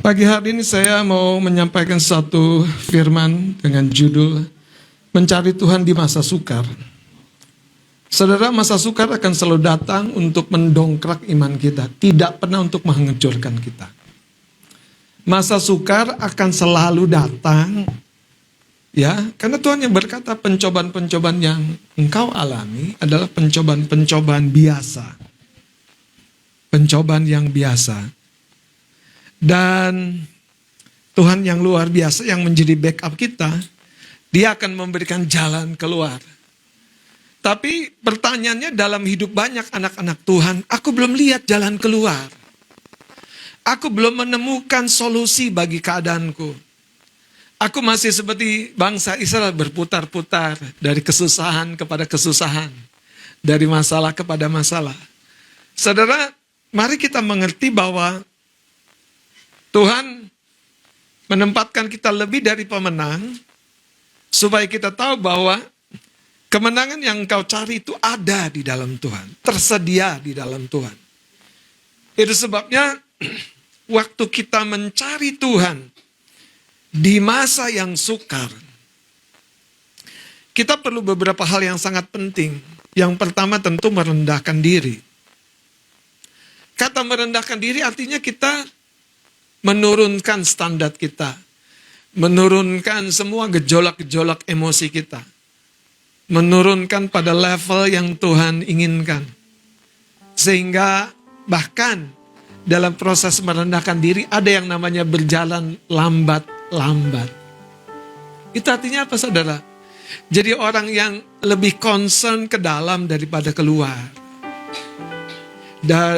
Pagi hari ini saya mau menyampaikan satu firman dengan judul Mencari Tuhan di Masa Sukar. Saudara, masa sukar akan selalu datang untuk mendongkrak iman kita, tidak pernah untuk menghancurkan kita. Masa sukar akan selalu datang, ya, karena Tuhan yang berkata pencobaan-pencobaan yang engkau alami adalah pencobaan-pencobaan biasa. Pencobaan yang biasa. Dan Tuhan yang luar biasa yang menjadi backup kita, Dia akan memberikan jalan keluar. Tapi pertanyaannya dalam hidup banyak anak-anak Tuhan, aku belum lihat jalan keluar. Aku belum menemukan solusi bagi keadaanku. Aku masih seperti bangsa Israel berputar-putar dari kesusahan kepada kesusahan, dari masalah kepada masalah. Saudara, mari kita mengerti bahwa Tuhan menempatkan kita lebih dari pemenang, supaya kita tahu bahwa kemenangan yang engkau cari itu ada di dalam Tuhan, tersedia di dalam Tuhan. Itu sebabnya waktu kita mencari Tuhan di masa yang sukar, kita perlu beberapa hal yang sangat penting. Yang pertama tentu merendahkan diri. Kata merendahkan diri artinya kita menurunkan standar kita, menurunkan semua gejolak-gejolak emosi kita, menurunkan pada level yang Tuhan inginkan. Sehingga bahkan dalam proses merendahkan diri ada yang namanya berjalan lambat-lambat. Itu artinya apa, saudara? Jadi orang yang lebih concern ke dalam daripada keluar.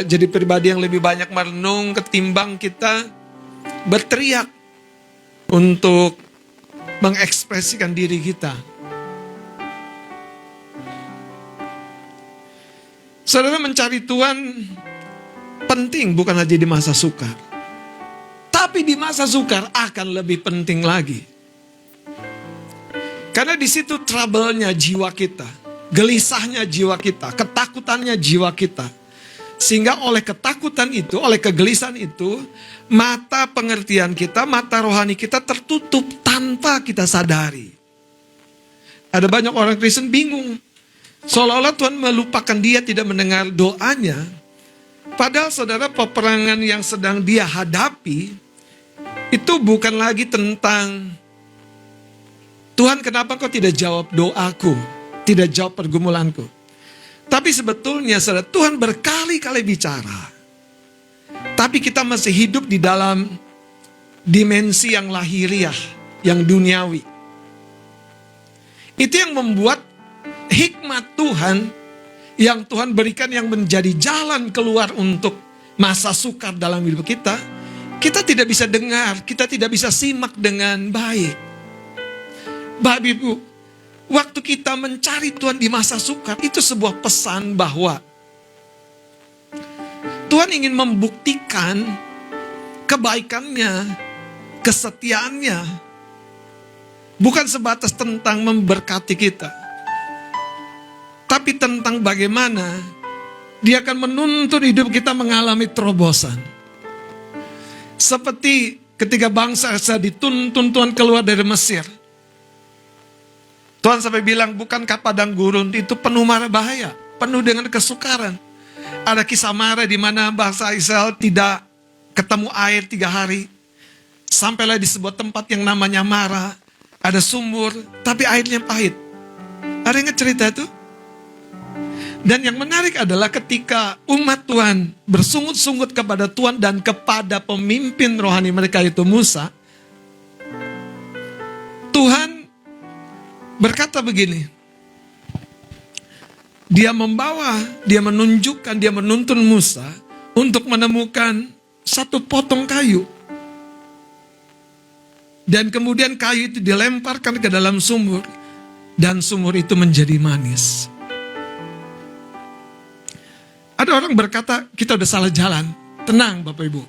Jadi pribadi yang lebih banyak merenung ketimbang kita berteriak untuk mengekspresikan diri kita. Saudara, mencari Tuhan penting bukan hanya di masa sukar, tapi di masa sukar akan lebih penting lagi. Karena di situ trouble-nya jiwa kita, gelisahnya jiwa kita, ketakutannya jiwa kita. Sehingga oleh ketakutan itu, oleh kegelisahan itu, mata pengertian kita, mata rohani kita tertutup tanpa kita sadari. Ada banyak orang Kristen bingung. Seolah-olah Tuhan melupakan dia, tidak mendengar doanya. Padahal saudara, peperangan yang sedang dia hadapi, itu bukan lagi tentang Tuhan, kenapa kau tidak jawab doaku, tidak jawab pergumulanku. Tapi sebetulnya saudara, Tuhan berkali-kali bicara. Tapi kita masih hidup di dalam dimensi yang lahiriah, yang duniawi. Itu yang membuat hikmat Tuhan, yang Tuhan berikan yang menjadi jalan keluar untuk masa sukar dalam hidup kita, kita tidak bisa dengar, kita tidak bisa simak dengan baik. Bapak Ibu, waktu kita mencari Tuhan di masa sukar, itu sebuah pesan bahwa Tuhan ingin membuktikan kebaikannya, kesetiaannya. Bukan sebatas tentang memberkati kita, tapi tentang bagaimana Dia akan menuntun hidup kita mengalami terobosan. Seperti ketika bangsa Israel dituntun Tuhan keluar dari Mesir. Tuhan sampai bilang, bukankah padang gurun itu penuh mara bahaya, penuh dengan kesukaran. Ada kisah Mara di mana bangsa Israel tidak ketemu air 3 hari. Sampailah di sebuah tempat yang namanya Mara. Ada sumur, tapi airnya pahit. Ada yang cerita itu? Dan yang menarik adalah ketika umat Tuhan bersungut-sungut kepada Tuhan dan kepada pemimpin rohani mereka itu Musa, Tuhan berkata begini, Dia menunjukkan, Dia menuntun Musa untuk menemukan satu potong kayu. Dan kemudian kayu itu dilemparkan ke dalam sumur, dan sumur itu menjadi manis. Ada orang berkata, kita udah salah jalan. Tenang Bapak Ibu.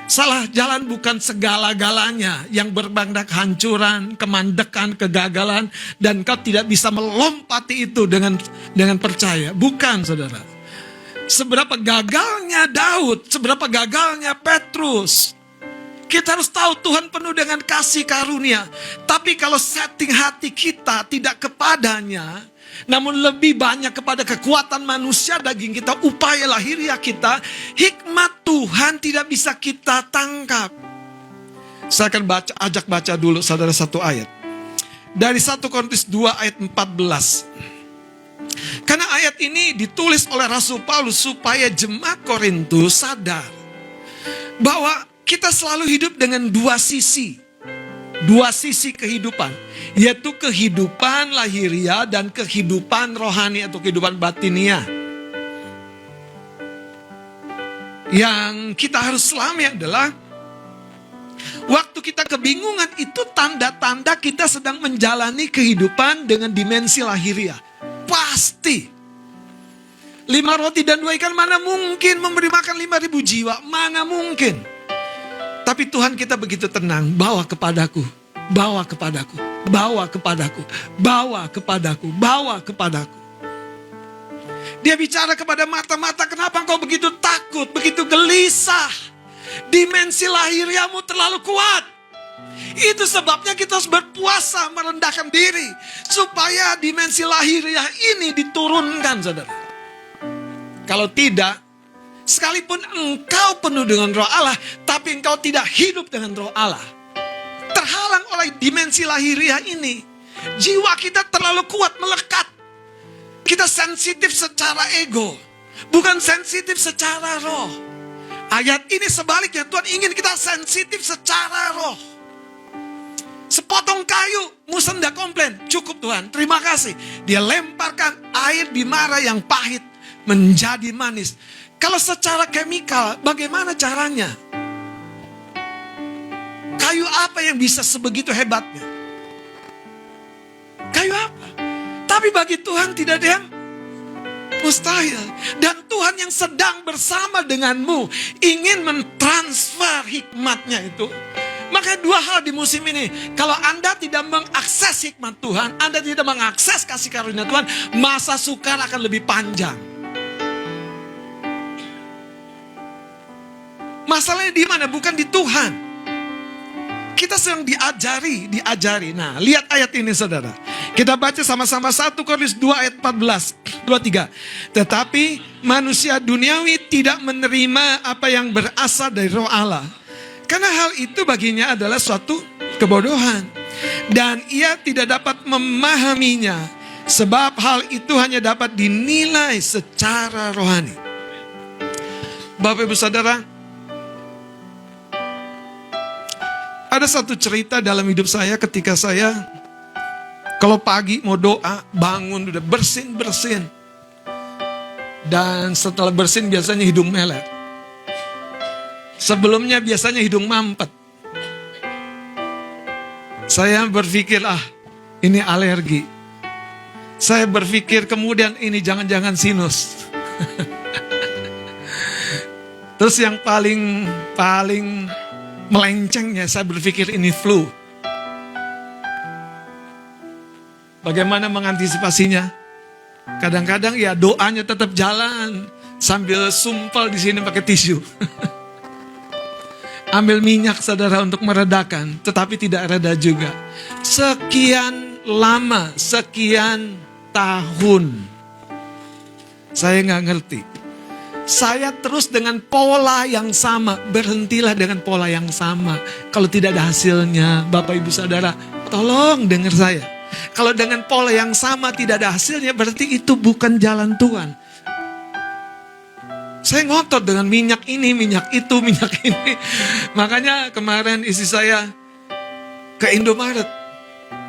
Salah jalan bukan segala-galanya yang berbandang kehancuran, kemandekan, kegagalan, dan kau tidak bisa melompati itu dengan percaya. Bukan, saudara. Seberapa gagalnya Daud, seberapa gagalnya Petrus, Kita harus tahu Tuhan penuh dengan kasih karunia. Tapi kalau setting hati kita tidak kepadanya, namun lebih banyak kepada kekuatan manusia daging kita, upaya lahiriah kita, hikmat Tuhan tidak bisa kita tangkap. Saya akan ajak baca dulu saudara satu ayat. Dari 1 Korintus 2 ayat 14. Karena ayat ini ditulis oleh Rasul Paulus supaya jemaat Korintus sadar bahwa kita selalu hidup dengan dua sisi kehidupan, yaitu kehidupan lahiriah dan kehidupan rohani atau kehidupan batiniah. Yang kita harus selami adalah waktu kita kebingungan, itu tanda-tanda kita sedang menjalani kehidupan dengan dimensi lahiriah. Pasti 5 roti dan 2 ikan mana mungkin memberi makan 5.000 jiwa, mana mungkin. Tapi Tuhan kita begitu tenang, bawa kepadaku, bawa kepadaku, bawa kepadaku, bawa kepadaku, bawa kepadaku. Dia bicara kepada mata-mata, kenapa engkau begitu takut, begitu gelisah? Dimensi lahiriahmu terlalu kuat. Itu sebabnya kita harus berpuasa, merendahkan diri, supaya dimensi lahiriah ini diturunkan, saudara. Kalau tidak, sekalipun engkau penuh dengan roh Allah, tapi engkau tidak hidup dengan roh Allah, terhalang oleh dimensi lahiriah ini. Jiwa kita terlalu kuat, melekat. Kita sensitif secara ego, bukan sensitif secara roh. Ayat ini sebaliknya, Tuhan ingin kita sensitif secara roh. Sepotong kayu, Musa tidak komplain, cukup Tuhan, terima kasih. Dia lemparkan air di mara yang pahit menjadi manis. Kalau secara kemikal, bagaimana caranya? Kayu apa yang bisa sebegitu hebatnya? Kayu apa? Tapi bagi Tuhan tidak ada yang mustahil. Dan Tuhan yang sedang bersama denganmu ingin mentransfer hikmatnya itu. Makanya 2 hal di musim ini. Kalau Anda tidak mengakses hikmat Tuhan, Anda tidak mengakses kasih karunia Tuhan, masa sukar akan lebih panjang. Masalahnya di mana? Bukan di Tuhan. Kita sedang diajari. Nah, lihat ayat ini saudara. Kita baca sama-sama 1 Korintus 2 ayat 14, 23. Tetapi manusia duniawi tidak menerima apa yang berasal dari roh Allah. Karena hal itu baginya adalah suatu kebodohan. Dan ia tidak dapat memahaminya. Sebab hal itu hanya dapat dinilai secara rohani. Bapak ibu saudara, ada satu cerita dalam hidup saya ketika saya kalau pagi mau doa, bangun udah bersin. Dan setelah bersin biasanya hidung meler. Sebelumnya biasanya hidung mampet. Saya berpikir, ini alergi. Saya berpikir kemudian ini jangan-jangan sinus. Terus yang paling melencengnya saya berpikir ini flu. Bagaimana mengantisipasinya? Kadang-kadang ya doanya tetap jalan sambil sumpel di sini pakai tisu. Ambil minyak saudara untuk meredakan, tetapi tidak reda juga. Sekian lama, sekian tahun, saya nggak ngerti. Saya terus dengan pola yang sama. Berhentilah dengan pola yang sama. Kalau tidak ada hasilnya, Bapak Ibu Saudara, tolong dengar saya. Kalau dengan pola yang sama tidak ada hasilnya, berarti itu bukan jalan Tuhan. Saya ngotot dengan minyak ini, minyak itu, minyak ini. Makanya kemarin istri saya ke Indomaret.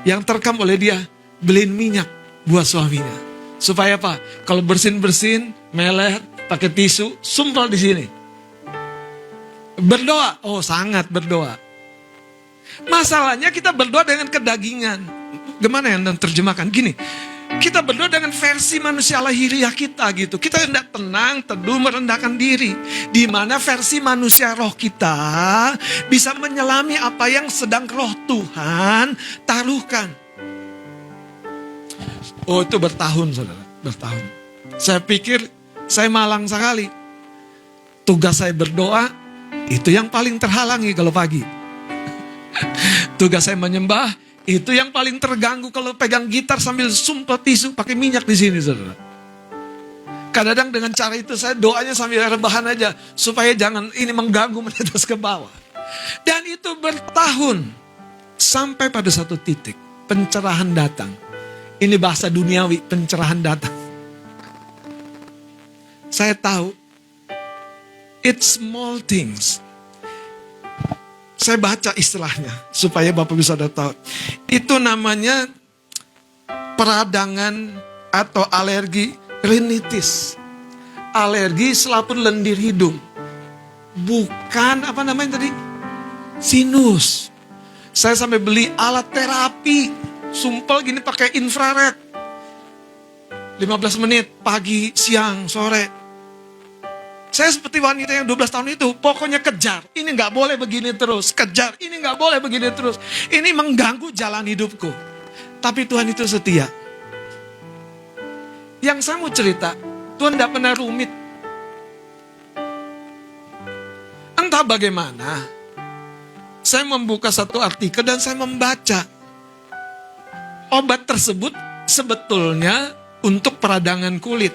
Yang terekam oleh dia, beliin minyak buat suaminya. Supaya apa? Kalau bersin-bersin, meler, pakai tisu, sumpel di sini. Berdoa, sangat berdoa. Masalahnya kita berdoa dengan kedagingan. Gimana yang terjemahkan? Gini, kita berdoa dengan versi manusia lahiriah kita gitu. Kita hendak tenang, teduh, merendahkan diri. Di mana versi manusia roh kita bisa menyelami apa yang sedang roh Tuhan taruhkan. Itu bertahun saudara, bertahun. Saya pikir saya malang sekali. Tugas saya berdoa, itu yang paling terhalangi kalau pagi. Tugas saya menyembah, itu yang paling terganggu kalau pegang gitar sambil sumpah tisu pakai minyak di sini, saudara. Kadang-kadang dengan cara itu saya doanya sambil rebahan aja supaya jangan ini mengganggu menetes ke bawah. Dan itu bertahun sampai pada satu titik pencerahan datang. Ini bahasa duniawi, pencerahan datang. Saya tahu it's small things. Saya baca istilahnya supaya Bapak bisa tahu. Itu namanya peradangan atau alergi rinitis. Alergi selaput lendir hidung. Bukan apa namanya tadi? Sinus. Saya sampai beli alat terapi. Sumpel gini pakai infrared. 15 menit pagi, siang, sore. Saya seperti wanita yang 12 tahun itu, pokoknya kejar. Ini gak boleh begini terus, kejar. Ini gak boleh begini terus. Ini mengganggu jalan hidupku. Tapi Tuhan itu setia. Yang saya mau cerita, Tuhan gak pernah rumit. Entah bagaimana, saya membuka satu artikel dan saya membaca. Obat tersebut sebetulnya untuk peradangan kulit.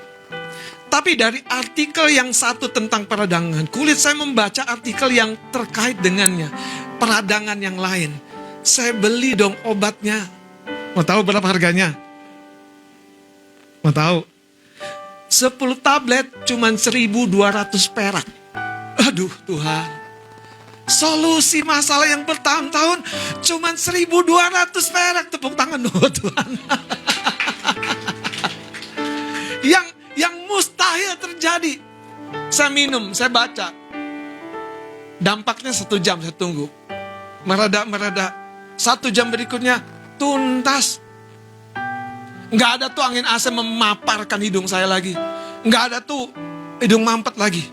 Tapi dari artikel yang satu tentang peradangan kulit, saya membaca artikel yang terkait dengannya. Peradangan yang lain. Saya beli dong obatnya. Mau tahu berapa harganya? Mau tahu? 10 tablet cuman 1.200 perak. Aduh Tuhan. Solusi masalah yang bertahun-tahun cuman 1.200 perak. Tepuk tangan dong Tuhan. Yang mustahil terjadi. Saya minum, saya baca. Dampaknya 1 jam saya tunggu. Mereda. 1 jam berikutnya tuntas. Nggak ada tuh angin AC memaparkan hidung saya lagi. Nggak ada tuh hidung mampet lagi.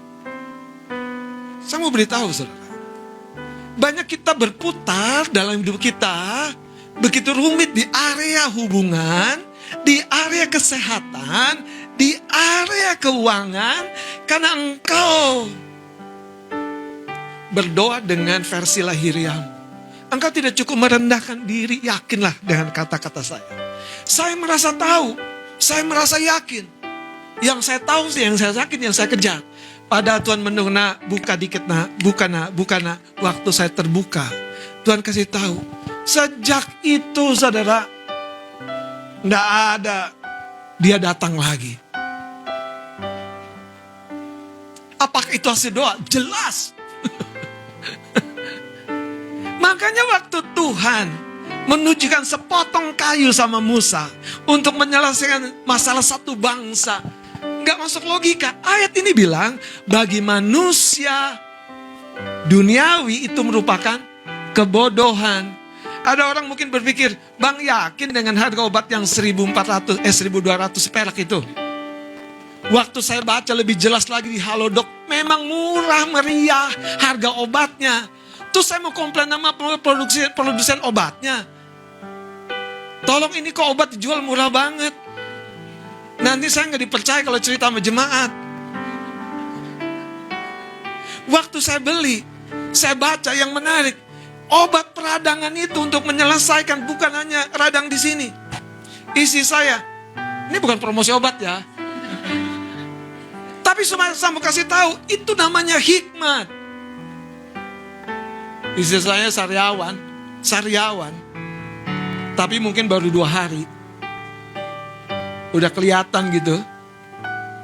Saya mau beritahu saudara. Banyak kita berputar dalam hidup kita. Begitu rumit di area hubungan, di area kesehatan, di area keuangan. Karena engkau berdoa dengan versi lahiriahmu. Engkau tidak cukup merendahkan diri, yakinlah dengan kata-kata saya. Saya merasa tahu, saya merasa yakin. Yang saya tahu sih, yang saya yakin, yang saya kejar. Pada Tuhan menunggu, nak, buka dikit nak, buka nak. Waktu saya terbuka, Tuhan kasih tahu. Sejak itu saudara, tidak ada, dia datang lagi. Apakah itu hasil doa? Jelas. Makanya waktu Tuhan menunjukkan sepotong kayu sama Musa untuk menyelesaikan masalah satu bangsa, nggak masuk logika. Ayat ini bilang bagi manusia duniawi itu merupakan kebodohan. Ada orang mungkin berpikir, Bang yakin dengan harga obat yang 1.200 perak itu? Waktu saya baca lebih jelas lagi di Halodoc, memang murah meriah harga obatnya. Terus saya mau komplain sama produsen obatnya. Tolong ini kok obat dijual murah banget. Nanti saya nggak dipercaya kalau cerita sama jemaat. Waktu saya beli, saya baca yang menarik. Obat peradangan itu untuk menyelesaikan bukan hanya radang di sini. Isi saya, ini bukan promosi obat ya. Tapi saya mau kasih tahu, itu namanya hikmat. Istri saya sariawan. Tapi mungkin baru 2 hari. Udah kelihatan gitu.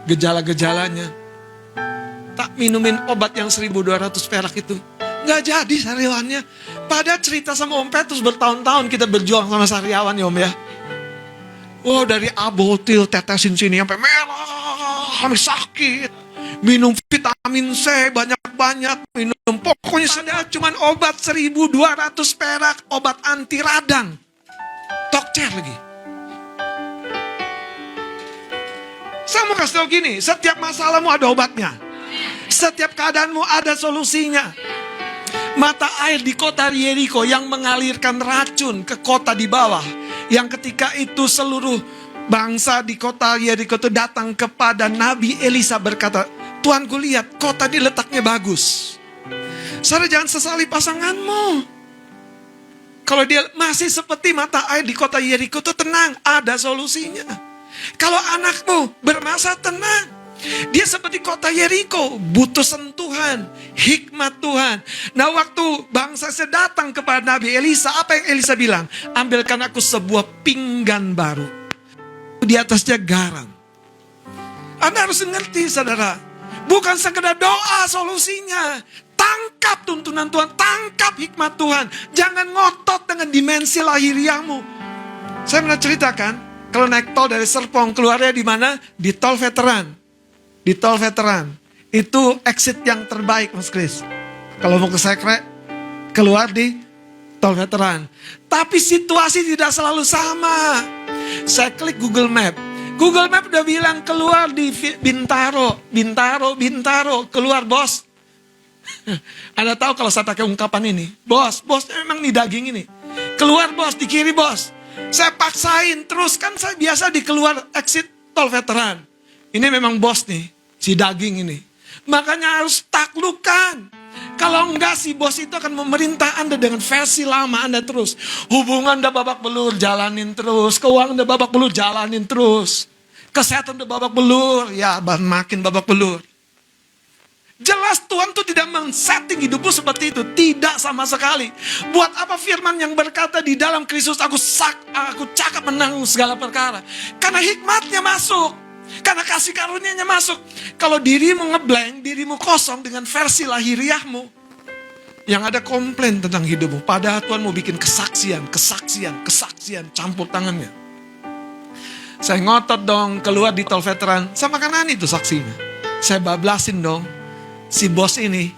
Gejala-gejalanya. Tak minumin obat yang 1.200 perak itu. Nggak jadi sariawannya. Pada cerita sama Om Petrus bertahun-tahun kita berjuang sama sariawan ya Om ya. Oh dari abotil tetesin sini sampai merah. Sampai sakit. Minum vitamin C banyak-banyak. Minum pokoknya saya cuma obat 1.200 perak. Obat anti radang. Tokcer lagi. Saya mau kasih tahu gini. Setiap masalahmu ada obatnya. Setiap keadaanmu ada solusinya. Mata air di kota Yeriko yang mengalirkan racun ke kota di bawah. Yang ketika itu seluruh bangsa di kota Yeriko itu datang kepada Nabi Elisa berkata, Tuhan ku lihat kota ini letaknya bagus. Saudara jangan sesali pasanganmu. Kalau dia masih seperti mata air di kota Yeriko itu tenang, ada solusinya. Kalau anakmu bermasalah, tenang. Dia seperti kota Yeriko, butuh sentuhan, hikmat Tuhan. Nah, waktu bangsa datang kepada Nabi Elisa, apa yang Elisa bilang? Ambilkan aku sebuah pinggan baru, di atasnya garam. Anda harus mengerti, saudara, bukan sekedar doa solusinya. Tangkap tuntunan Tuhan, tangkap hikmat Tuhan. Jangan ngotot dengan dimensi lahiriahmu. Saya pernah ceritakan, kalau naik tol dari Serpong, keluarnya di mana? Di tol veteran. Di tol veteran. Itu exit yang terbaik, Mas Kris. Kalau mau ke Sekre, keluar di tol veteran. Tapi situasi tidak selalu sama. Saya klik Google Map. Google Map udah bilang keluar di Bintaro. Keluar, bos. Anda tahu kalau saya pakai ungkapan ini, bosnya memang nih daging ini. Keluar, bos, di kiri, bos. Saya paksain terus, kan saya biasa di keluar exit tol veteran. Ini memang bos nih, si daging ini. Makanya harus taklukkan. Kalau enggak, si bos itu akan memerintah Anda dengan versi lama Anda terus. Hubungan udah babak belur, jalanin terus. Keuangan udah babak belur, jalanin terus. Kesehatan udah babak belur, ya makin babak belur. Jelas Tuhan tuh tidak men-setting hidupmu seperti itu. Tidak sama sekali. Buat apa firman yang berkata di dalam Kristus aku cakap menang segala perkara. Karena hikmatnya masuk. Karena kasih karunia-Nya masuk. Kalau dirimu ngeblank, dirimu kosong dengan versi lahiriahmu, yang ada komplain tentang hidupmu. Padahal Tuhan mau bikin kesaksian, campur tangannya. Saya ngotot dong keluar di tol veteran. Sama kanan itu saksinya. Saya bablasin dong. Si bos nih.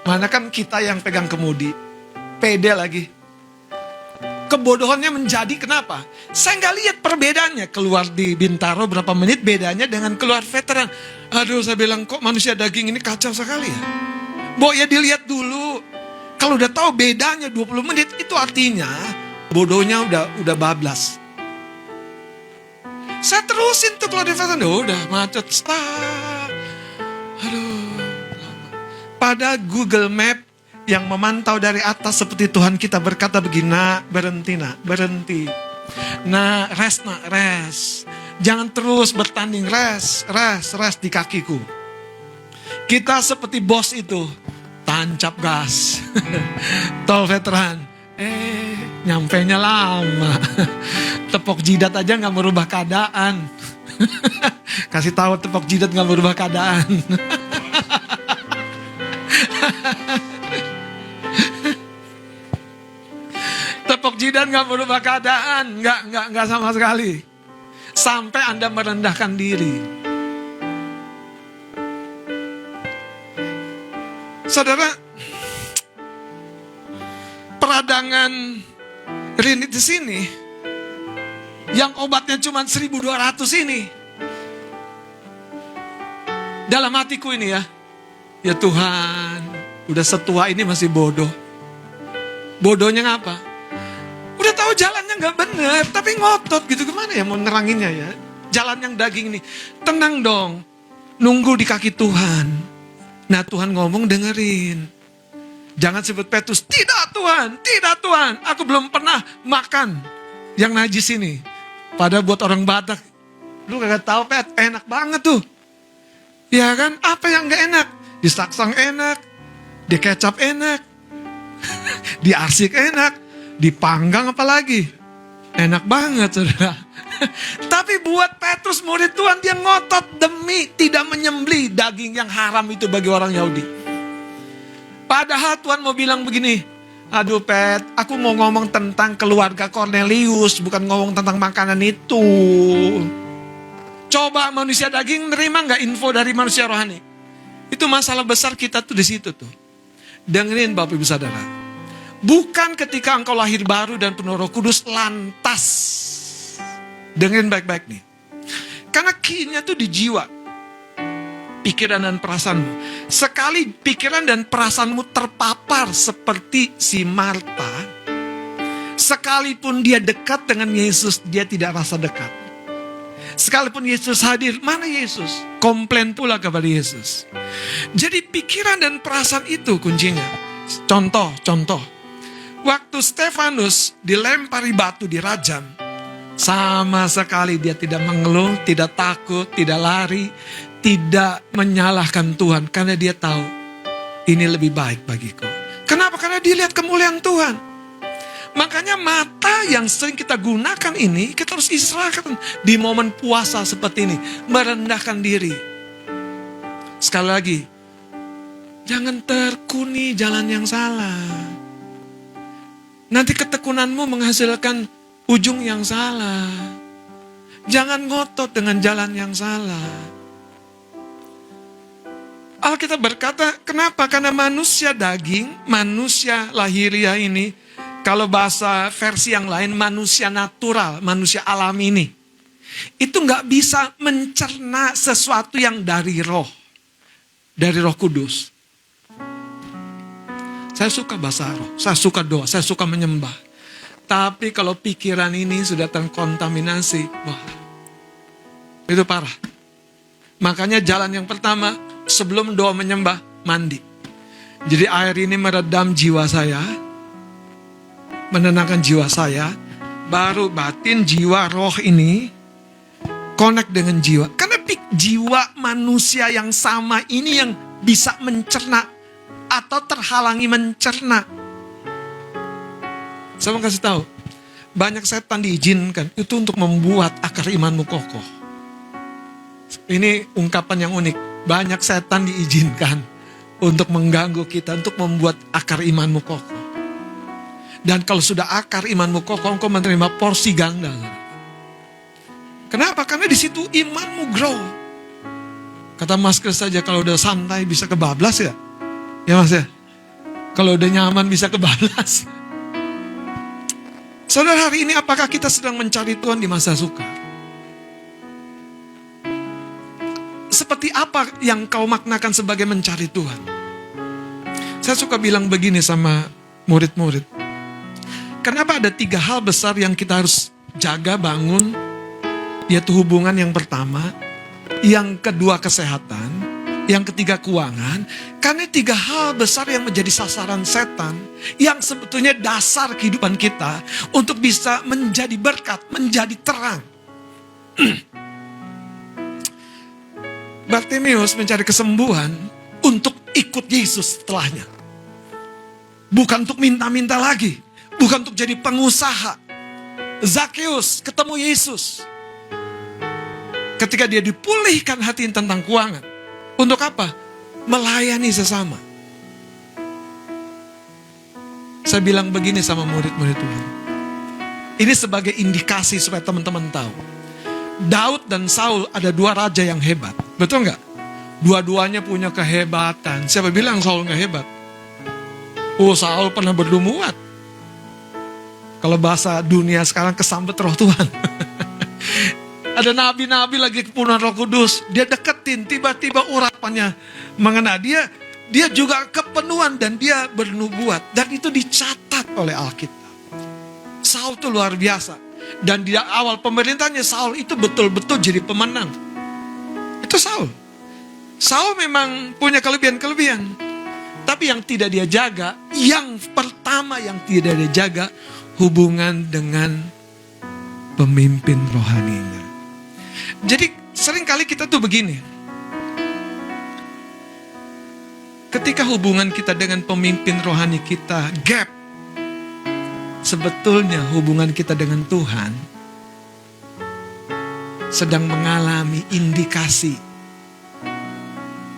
Mana kan kita yang pegang kemudi. Pede lagi. Kebodohannya menjadi kenapa? Saya nggak lihat perbedaannya. Keluar di Bintaro berapa menit bedanya dengan keluar veteran. Aduh, saya bilang kok manusia daging ini kacau sekali ya. Ya dilihat dulu. Kalau udah tahu bedanya 20 menit, itu artinya bodohnya udah bablas. Saya terusin tuh keluar di veteran. Udah macet. Aduh, lama. Pada Google Map yang memantau dari atas seperti Tuhan kita berkata begini, nak, berhenti. Nah, rest. Jangan terus bertanding, rest di kakiku. Kita seperti bos itu, tancap gas. Tol veteran, nyampenya lama. Tepok jidat aja gak merubah keadaan. Kasih tahu tepok jidat gak merubah keadaan. Tepok jidat gak merubah keadaan. Gak sama sekali. Sampai Anda merendahkan diri. Saudara, peradangan rinitis ini, yang obatnya cuma 1.200 ini. Dalam hatiku ini ya Tuhan, udah setua ini masih bodoh. Bodohnya ngapa? Udah tahu jalannya gak bener, tapi ngotot gitu. Gimana ya mau neranginnya ya? Jalan yang daging ini. Tenang dong, nunggu di kaki Tuhan. Nah, Tuhan ngomong, dengerin. Jangan sebut Petrus, tidak Tuhan, aku belum pernah makan yang najis ini. Padahal buat orang Batak, lu kagak tahu Pet, enak banget tuh. Ya kan, apa yang gak enak? Di saksang enak, di kecap enak, di arsik enak, dipanggang apalagi. Enak banget, saudara. Tapi buat Petrus murid Tuhan, dia ngotot demi tidak menyembelih daging yang haram itu bagi orang Yahudi. Padahal Tuhan mau bilang begini, aduh Pet, aku mau ngomong tentang keluarga Cornelius, bukan ngomong tentang makanan itu. Coba manusia daging nerima gak info dari manusia rohani? Itu masalah besar kita tuh di situ tuh. Dengerin Bapak Ibu Saudara. Bukan ketika engkau lahir baru dan penuh Roh Kudus lantas. Dengerin baik-baik nih. Karena key-nya tuh di jiwa. Pikiran dan perasaanmu. Sekali pikiran dan perasaanmu terpapar seperti si Marta, sekalipun dia dekat dengan Yesus, dia tidak rasa dekat. Sekalipun Yesus hadir, mana Yesus? Komplain pula kepada Yesus. Jadi pikiran dan perasaan itu kuncinya. Contoh. Waktu Stefanus dilempari batu, dirajam, sama sekali dia tidak mengeluh, tidak takut, tidak lari, tidak menyalahkan Tuhan. Karena dia tahu ini lebih baik bagiku. Kenapa? Karena dia lihat kemuliaan Tuhan. Makanya mata yang sering kita gunakan ini, kita harus istirahatkan di momen puasa seperti ini. Merendahkan diri. Sekali lagi, jangan terkuni jalan yang salah. Nanti ketekunanmu menghasilkan ujung yang salah. Jangan ngotot dengan jalan yang salah. Alkitab berkata, kenapa? Karena manusia daging, manusia lahiriah ini, kalau bahasa versi yang lain, manusia natural, manusia alami ini, itu gak bisa mencerna sesuatu yang dari Roh Kudus. Saya suka bahasa roh, saya suka doa, saya suka menyembah. Tapi kalau pikiran ini sudah terkontaminasi, wah, itu parah. Makanya jalan yang pertama, sebelum doa menyembah, mandi. Jadi air ini meredam jiwa saya, menenangkan jiwa saya, baru batin, jiwa, roh ini connect dengan jiwa. Karena jiwa manusia yang sama ini yang bisa mencerna atau terhalangi mencerna. Saya mau kasih tahu, banyak setan diizinkan itu untuk membuat akar imanmu kokoh. Ini ungkapan yang unik. Banyak setan diizinkan untuk mengganggu kita, untuk membuat akar imanmu kokoh. Dan kalau sudah akar imanmu kokoh, engkau menerima porsi ganda. Kenapa? Karena di situ imanmu grow. Kata Mas Kris saja, kalau udah santai bisa kebablas ya. Ya Mas ya, kalau udah nyaman bisa kebablas. Saudara, hari ini apakah kita sedang mencari Tuhan di masa sukar? Seperti apa yang kau maknakan sebagai mencari Tuhan? Saya suka bilang begini sama murid-murid. Kenapa ada 3 hal besar yang kita harus jaga, bangun? Yaitu hubungan yang pertama, yang kedua kesehatan, yang ketiga keuangan. Karena 3 hal besar yang menjadi sasaran setan, yang sebetulnya dasar kehidupan kita untuk bisa menjadi berkat, menjadi terang. Bartimeus mencari kesembuhan untuk ikut Yesus setelahnya. Bukan untuk minta-minta lagi, bukan untuk jadi pengusaha. Zakheus ketemu Yesus. Ketika dia dipulihkan hati tentang keuangan. Untuk apa? Melayani sesama. Saya bilang begini sama murid-murid Tuhan. Ini sebagai indikasi supaya teman-teman tahu. Daud dan Saul ada 2 raja yang hebat. Betul nggak? Dua-duanya punya kehebatan. Siapa bilang Saul nggak hebat? Oh, Saul pernah berdumuat. Kalau bahasa dunia sekarang kesambet roh Tuhan. Ada nabi-nabi lagi kepenuhan Roh Kudus. Dia deketin, tiba-tiba urapannya mengena dia. Dia juga kepenuhan dan dia bernubuat. Dan itu dicatat oleh Alkitab. Saul itu luar biasa. Dan di awal pemerintahnya Saul itu betul-betul jadi pemenang. Itu Saul. Saul memang punya kelebihan-kelebihan. Tapi yang tidak dia jaga, yang pertama yang tidak dia jaga, hubungan dengan pemimpin rohaninya. Jadi seringkali kita tuh begini. Ketika hubungan kita dengan pemimpin rohani kita gap, sebetulnya hubungan kita dengan Tuhan sedang mengalami indikasi.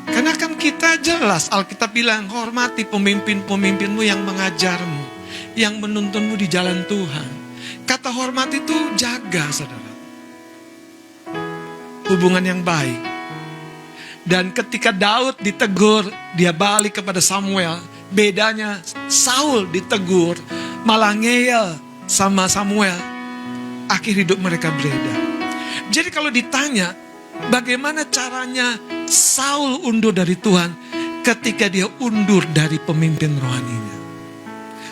Karena kan kita jelas, Alkitab bilang, hormati pemimpin-pemimpinmu yang mengajarmu, yang menuntunmu di jalan Tuhan. Kata hormat itu jaga, saudara. Hubungan yang baik. Dan ketika Daud ditegur, dia balik kepada Samuel. Bedanya Saul ditegur, malah ngeyel sama Samuel. Akhir hidup mereka berbeda. Jadi kalau ditanya, bagaimana caranya Saul undur dari Tuhan ketika dia undur dari pemimpin rohaninya?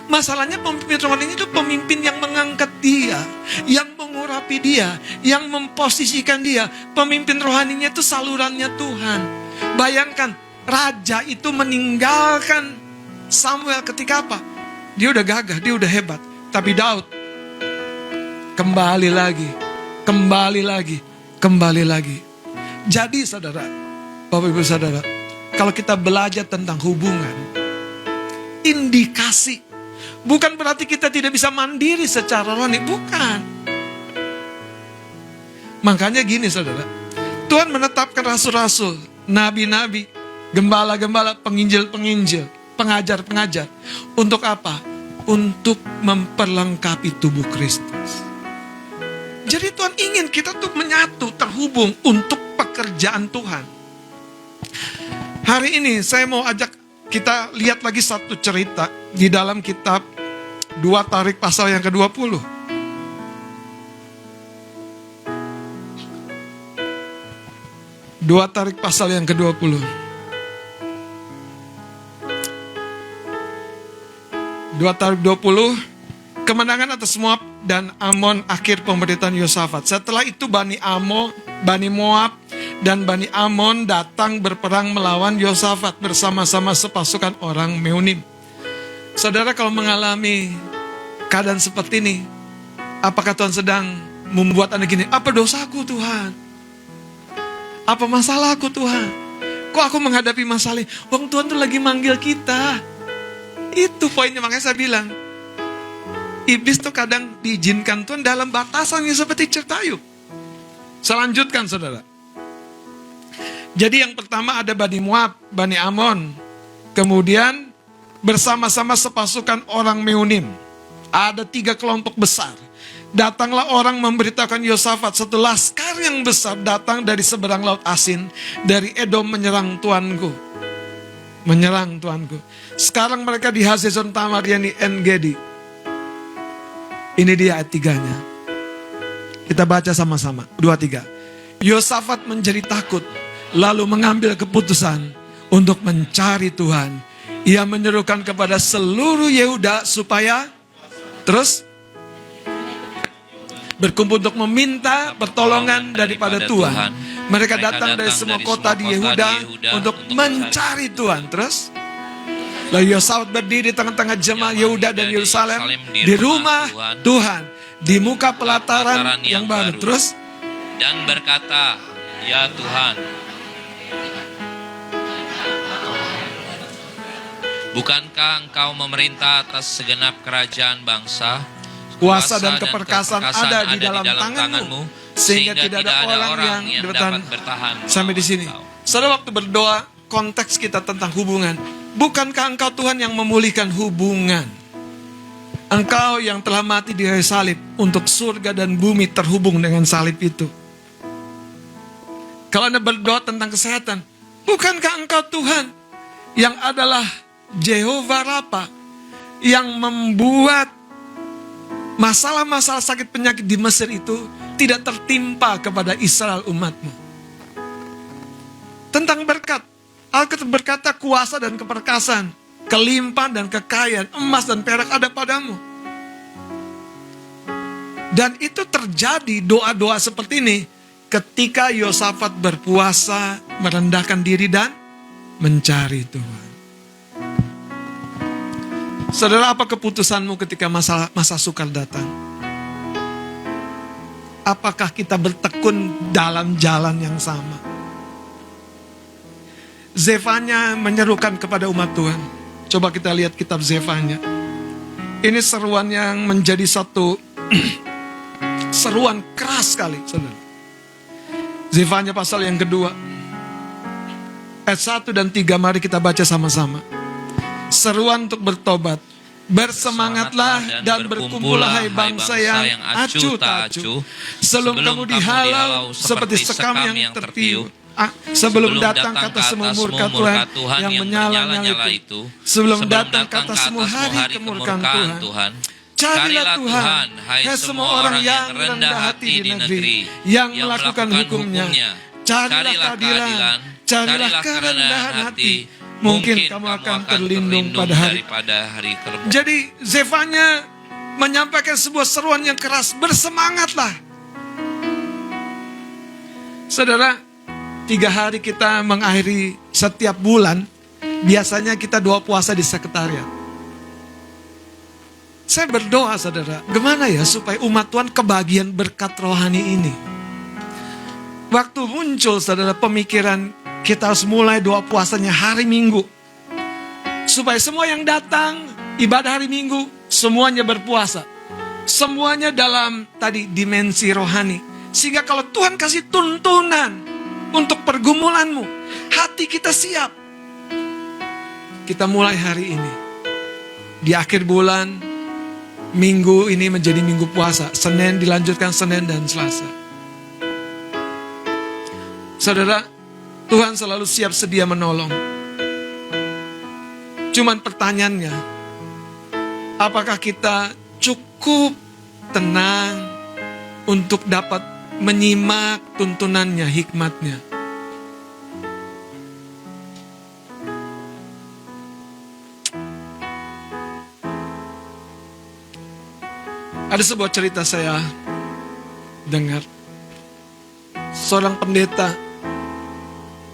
Masalahnya pemimpin rohani itu pemimpin yang mengangkat dia, yang mengurapi dia, yang memposisikan dia. Pemimpin rohaninya itu salurannya Tuhan. Bayangkan, raja itu meninggalkan Samuel ketika apa? Dia udah gagah, dia udah hebat. Tapi Daud kembali lagi, kembali lagi, kembali lagi. Jadi saudara, Bapak Ibu Saudara, kalau kita belajar tentang hubungan, indikasi, bukan berarti kita tidak bisa mandiri secara rohani, bukan. Makanya gini saudara, Tuhan menetapkan rasul-rasul, nabi-nabi, gembala-gembala, penginjil-penginjil, pengajar-pengajar. Untuk apa? Untuk memperlengkapi tubuh Kristus. Jadi Tuhan ingin kita tuh menyatu, terhubung untuk pekerjaan Tuhan. Hari ini saya mau ajak kita lihat lagi satu cerita di dalam kitab 2 Tarik pasal yang ke-20. Dua Tarik pasal yang ke-20. 2 Tarik 20. Kemenangan atas Moab dan Amon, akhir pemerintahan Yosafat. Setelah itu Bani Moab dan Bani Amon datang berperang melawan Yosafat bersama-sama sepasukan orang Meunim. Saudara, kalau mengalami keadaan seperti ini, apakah Tuhan sedang membuat Anda gini? Apa dosaku Tuhan? Apa masalahku Tuhan? Kok aku menghadapi masalah ini? Wong Tuhan tuh lagi manggil kita. Itu poinnya, makanya saya bilang, iblis tuh kadang diizinkan Tuhan dalam batasan yang seperti cerita Ayub. Saya lanjutkan saudara. Jadi yang pertama ada Bani Moab, Bani Amon. Kemudian bersama-sama sepasukan orang Meunim. Ada 3 kelompok besar. Datanglah orang memberitakan Yosafat, satu laskar yang besar datang dari seberang laut Asin, dari Edom menyerang tuanku. Menyerang tuanku. Sekarang mereka di Hazezon Tamar, yang di En-Gedi. Ini dia ayat 3-nya. Kita baca sama-sama. 2-3. Yosafat menjadi takut, lalu mengambil keputusan untuk mencari Tuhan. Ia menyerukan kepada seluruh Yehuda supaya terus berkumpul untuk meminta pertolongan daripada Tuhan. Mereka datang dari semua kota di Yehuda untuk mencari Tuhan. Terus lalu Yosafat berdiri di tengah-tengah jemaah Yehuda dan Yerusalem di rumah Tuhan, di muka pelataran yang baru. Terus dan berkata, ya Tuhan, bukankah Engkau memerintah atas segenap kerajaan bangsa? Kuasa dan keperkasaan ada di dalam tanganmu, sehingga tidak ada orang yang bertahan. Sampai di sini. Saudara, waktu berdoa, konteks kita tentang hubungan. Bukankah Engkau Tuhan yang memulihkan hubungan? Engkau yang telah mati di kayu salib untuk surga dan bumi terhubung dengan salib itu. Kalau Anda berdoa tentang kesehatan, bukankah Engkau Tuhan yang adalah Jehovah Rafa, yang membuat masalah-masalah sakit penyakit di Mesir itu tidak tertimpa kepada Israel umatmu? Tentang berkat, Alkitab berkata kuasa dan keperkasaan, kelimpahan dan kekayaan, emas dan perak ada padamu. Dan itu terjadi doa-doa seperti ini ketika Yosafat berpuasa, merendahkan diri dan mencari Tuhan. Saudara, apa keputusanmu ketika masa sukar datang? Apakah kita bertekun dalam jalan yang sama? Zefanya menyerukan kepada umat Tuhan. Coba kita lihat kitab Zefanya. Ini seruan yang menjadi satu seruan keras sekali, saudara. Zefanya pasal yang kedua, ayat 1 dan 3, mari kita baca sama-sama. Seruan untuk bertobat. Bersemangatlah dan berkumpullah hai bangsa yang acuh tak acuh, sebelum kamu dihalau seperti sekam yang tertiup. Sebelum datang kata semua murka Tuhan yang menyala-nyala itu, sebelum datang kata semua hari kemurkaan Tuhan. Carilah Tuhan, hai semua orang yang rendah hati di negeri, yang melakukan hukumnya. Carilah keadilan, carilah kerendahan hati. Mungkin kamu akan terlindung pada hari kelembutan. Jadi Zefanya menyampaikan sebuah seruan yang keras, bersemangatlah. Saudara, 3 hari kita mengakhiri setiap bulan, biasanya kita doa puasa di sekretariat. Saya berdoa saudara, gimana ya supaya umat Tuhan kebagian berkat rohani ini. Waktu muncul saudara pemikiran kita harus mulai doa puasanya hari Minggu. Supaya semua yang datang ibadah hari Minggu, semuanya berpuasa. Semuanya dalam tadi dimensi rohani. Sehingga kalau Tuhan kasih tuntunan untuk pergumulanmu, hati kita siap. Kita mulai hari ini. Di akhir bulan, Minggu ini menjadi minggu puasa. Senin dilanjutkan Senin dan Selasa. Saudara, Tuhan selalu siap sedia menolong. Cuman pertanyaannya, apakah kita cukup tenang untuk dapat menyimak tuntunannya, hikmatnya? Ada sebuah cerita saya dengar. Seorang pendeta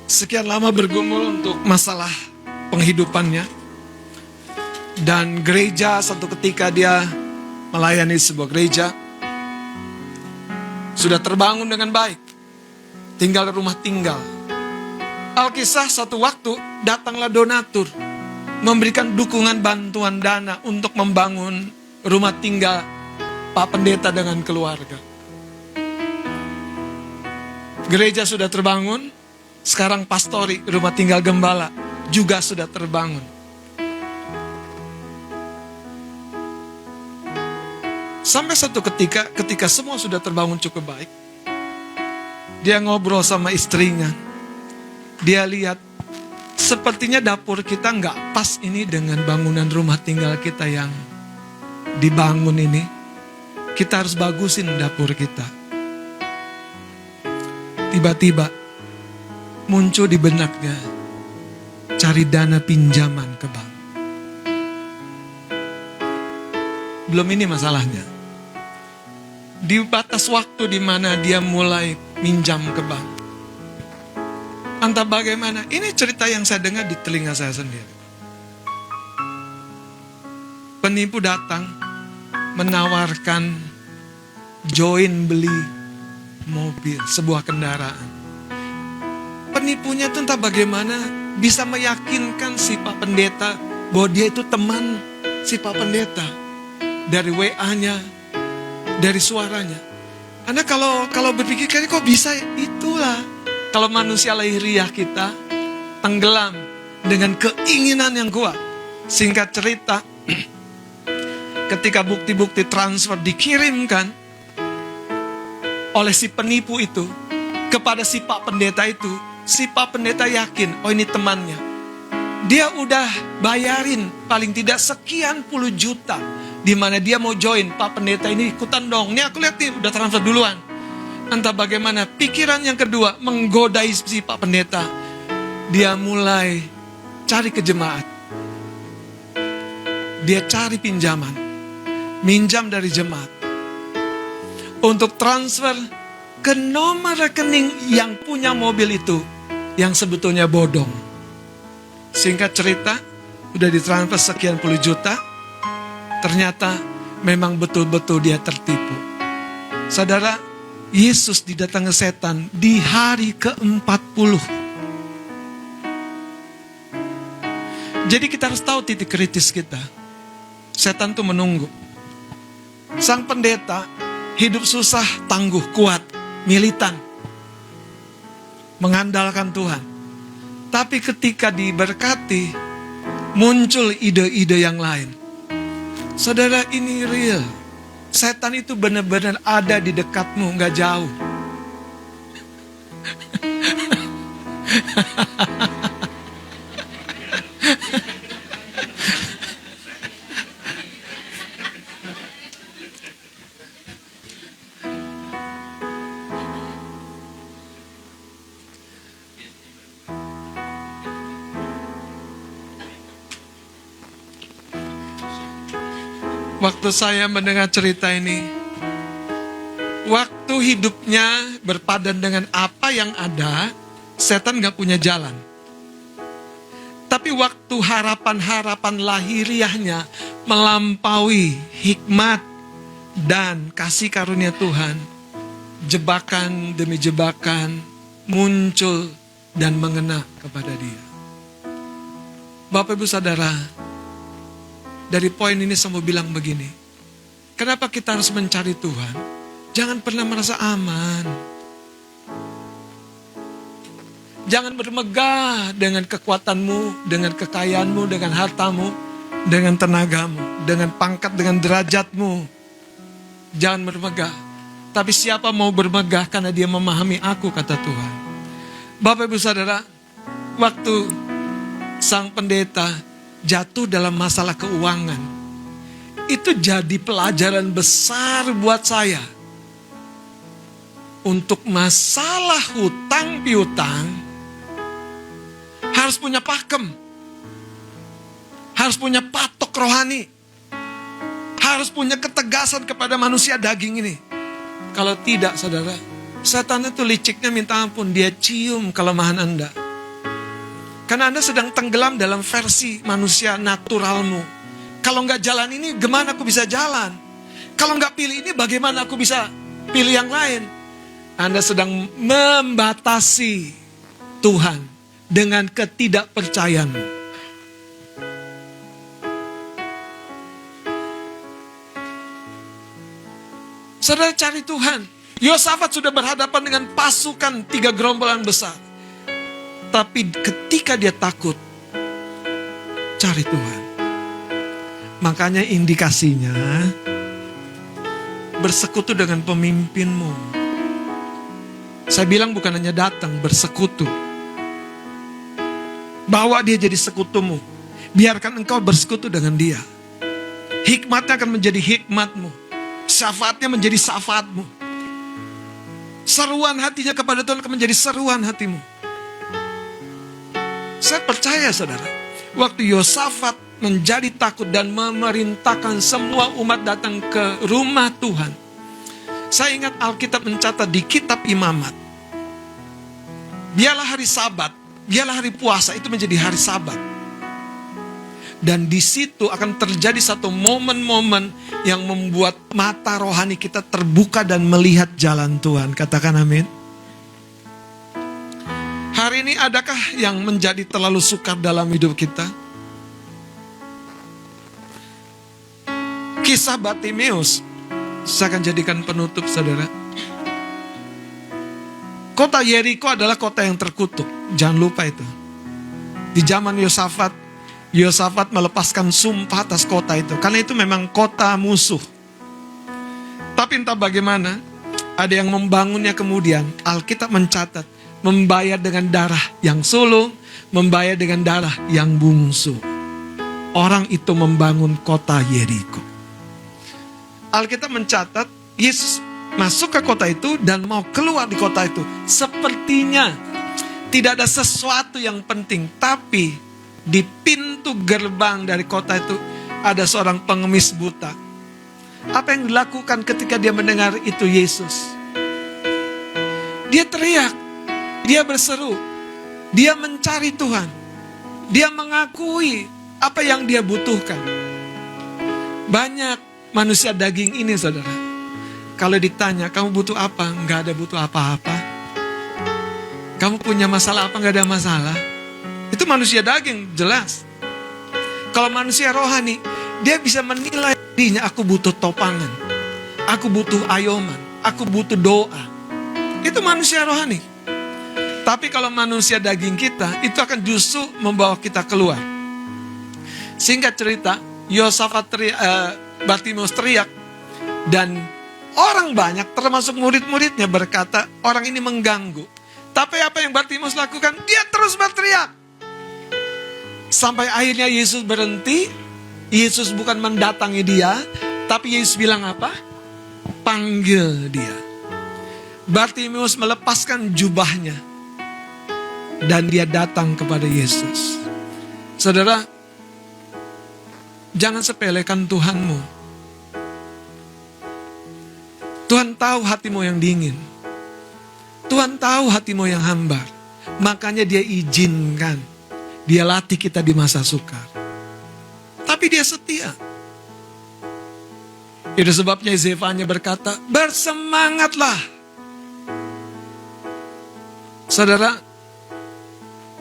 sekian lama bergumul untuk masalah penghidupannya. Dan gereja satu ketika dia melayani sebuah gereja. Sudah terbangun dengan baik. Tinggal di rumah tinggal. Alkisah satu waktu datanglah donatur. Memberikan dukungan bantuan dana untuk membangun rumah tinggal Pak Pendeta dengan keluarga. Gereja sudah terbangun. Sekarang pastori rumah tinggal gembala juga sudah terbangun. Sampai satu ketika semua sudah terbangun cukup baik. Dia ngobrol sama istrinya. Dia lihat, sepertinya dapur kita nggak pas ini dengan bangunan rumah tinggal kita yang dibangun ini. Kita harus bagusin dapur kita. Tiba-tiba muncul di benaknya, cari dana pinjaman ke bank. Belum ini masalahnya. Di batas waktu di mana dia mulai minjam ke bank. Entah bagaimana, ini cerita yang saya dengar di telinga saya sendiri. Penipu datang menawarkan join beli mobil, sebuah kendaraan. Penipunya itu entah bagaimana bisa meyakinkan si Pak Pendeta bahwa dia itu teman si Pak Pendeta. Dari WA-nya, dari suaranya. Anda kalau berpikir kok bisa, itulah. Kalau manusia lahiriah kita tenggelam dengan keinginan yang kuat. Singkat cerita, ketika bukti-bukti transfer dikirimkan oleh si penipu itu kepada si Pak Pendeta itu, si Pak Pendeta yakin, oh ini temannya. Dia udah bayarin paling tidak sekian puluh juta. Di mana dia mau join, Pak Pendeta ini ikutan dong. Ini aku lihat nih, udah transfer duluan. Entah bagaimana, pikiran yang kedua menggodai si Pak Pendeta. Dia mulai cari ke jemaat. Dia cari pinjaman. Minjam dari jemaat. Untuk transfer ke nomor rekening yang punya mobil itu. Yang sebetulnya bodong. Singkat cerita, udah ditransfer sekian puluh juta. Ternyata memang betul-betul dia tertipu. Saudara, Yesus didatangi setan di hari ke-40. Jadi kita harus tahu titik kritis kita. Setan tuh menunggu. Sang pendeta hidup susah, tangguh, kuat, militan. Mengandalkan Tuhan. Tapi ketika diberkati, muncul ide-ide yang lain. Saudara, ini real. Setan itu benar-benar ada di dekatmu, gak jauh. Waktu saya mendengar cerita ini, waktu hidupnya berpadan dengan apa yang ada, setan gak punya jalan. Tapi waktu harapan-harapan lahiriahnya melampaui hikmat dan kasih karunia Tuhan, jebakan demi jebakan muncul dan mengena kepada dia. Bapak Ibu Saudara, dari poin ini saya mau bilang begini. Kenapa kita harus mencari Tuhan? Jangan pernah merasa aman. Jangan bermegah dengan kekuatanmu, dengan kekayaanmu, dengan hartamu, dengan tenagamu, dengan pangkat, dengan derajatmu. Jangan bermegah. Tapi siapa mau bermegah karena dia memahami aku, kata Tuhan. Bapak Ibu Saudara, waktu sang pendeta jatuh dalam masalah keuangan, itu jadi pelajaran besar buat saya. Untuk masalah hutang piutang, harus punya pakem. Harus punya patok rohani. Harus punya ketegasan kepada manusia daging ini. Kalau tidak, saudara, setan itu liciknya minta ampun. Dia cium kelemahan Anda. Karena Anda sedang tenggelam dalam versi manusia naturalmu. Kalau nggak jalan ini, gimana aku bisa jalan? Kalau nggak pilih ini, bagaimana aku bisa pilih yang lain? Anda sedang membatasi Tuhan dengan ketidakpercayaanmu. Saudara, cari Tuhan. Yosafat sudah berhadapan dengan pasukan 3 gerombolan besar. Tapi ketika dia takut, cari Tuhan. Makanya indikasinya, bersekutu dengan pemimpinmu. Saya bilang bukan hanya datang, bersekutu. Bawa dia jadi sekutumu. Biarkan engkau bersekutu dengan dia. Hikmatnya akan menjadi hikmatmu. Syafaatnya menjadi syafaatmu. Seruan hatinya kepada Tuhan akan menjadi seruan hatimu. Saya percaya, saudara, waktu Yosafat menjadi takut dan memerintahkan semua umat datang ke rumah Tuhan. Saya ingat Alkitab mencatat di kitab Imamat. Biarlah hari Sabat, biarlah hari puasa itu menjadi hari Sabat. Dan di situ akan terjadi satu momen-momen yang membuat mata rohani kita terbuka dan melihat jalan Tuhan. Katakan amin. Hari ini adakah yang menjadi terlalu sukar dalam hidup kita? Kisah Bartimeus, saya akan jadikan penutup, saudara. Kota Yeriko adalah kota yang terkutuk. Jangan lupa itu. Di zaman Yosafat melepaskan sumpah atas kota itu. Karena itu memang kota musuh. Tapi entah bagaimana, ada yang membangunnya kemudian. Alkitab mencatat, membayar dengan darah yang sulung, membayar dengan darah yang bungsu. Orang itu membangun kota Yeriko. Alkitab mencatat, Yesus masuk ke kota itu dan mau keluar di kota itu. Sepertinya tidak ada sesuatu yang penting, tapi di pintu gerbang dari kota itu ada seorang pengemis buta. Apa yang dilakukan ketika dia mendengar itu Yesus? Dia teriak, dia berseru, dia mencari Tuhan, dia mengakui apa yang dia butuhkan. Banyak manusia daging ini, saudara, kalau ditanya, kamu butuh apa? Enggak ada butuh apa-apa. Kamu punya masalah apa? Enggak ada masalah. Itu manusia daging, jelas. Kalau manusia rohani, dia bisa menilai dirinya, aku butuh topangan, aku butuh ayoman, aku butuh doa. Itu manusia rohani. Tapi kalau manusia daging kita, itu akan justru membawa kita keluar. Singkat cerita, Bartimeus teriak, dan orang banyak termasuk murid-muridnya berkata, orang ini mengganggu. Tapi apa yang Bartimeus lakukan? Dia terus berteriak. Sampai akhirnya Yesus berhenti. Yesus bukan mendatangi dia, tapi Yesus bilang apa? Panggil dia. Bartimeus melepaskan jubahnya dan dia datang kepada Yesus. Saudara, jangan sepelekan Tuhanmu. Tuhan tahu hatimu yang dingin. Tuhan tahu hatimu yang hambar. Makanya dia izinkan. Dia latih kita di masa sukar. Tapi dia setia. Itu sebabnya Zefanya berkata, bersemangatlah. Saudara,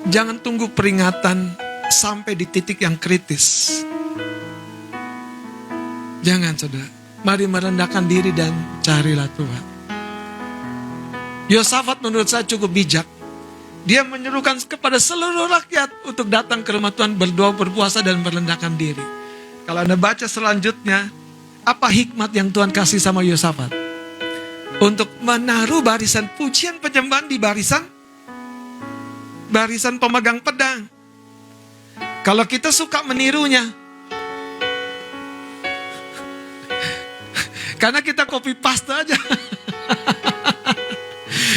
jangan tunggu peringatan sampai di titik yang kritis. Jangan, saudara. Mari merendahkan diri dan carilah Tuhan. Yosafat menurut saya cukup bijak. Dia menyerukan kepada seluruh rakyat untuk datang ke rumah Tuhan, berdoa, berpuasa, dan merendahkan diri. Kalau Anda baca selanjutnya, apa hikmat yang Tuhan kasih sama Yosafat? Untuk menaruh barisan pujian penyembahan di barisan pemegang pedang. Kalau kita suka menirunya, karena kita copy paste aja.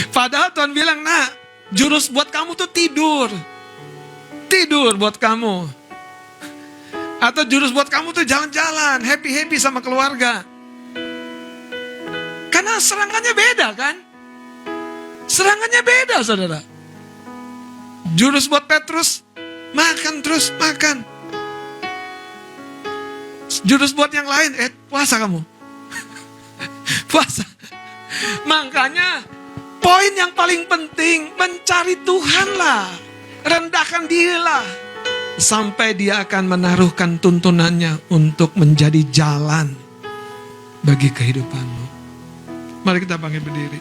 Padahal Tuhan bilang, nah, jurus buat kamu tuh tidur. Tidur buat kamu. Atau jurus buat kamu tuh jalan-jalan, happy-happy sama keluarga. Karena serangannya beda kan? Serangannya beda, saudara. Jurus buat Petrus, makan terus, makan. Jurus buat yang lain, puasa kamu. Puasa. Makanya poin yang paling penting, mencari Tuhan lah. Rendahkan dirilah. Sampai dia akan menaruhkan tuntunannya untuk menjadi jalan bagi kehidupanmu. Mari kita bangkit berdiri.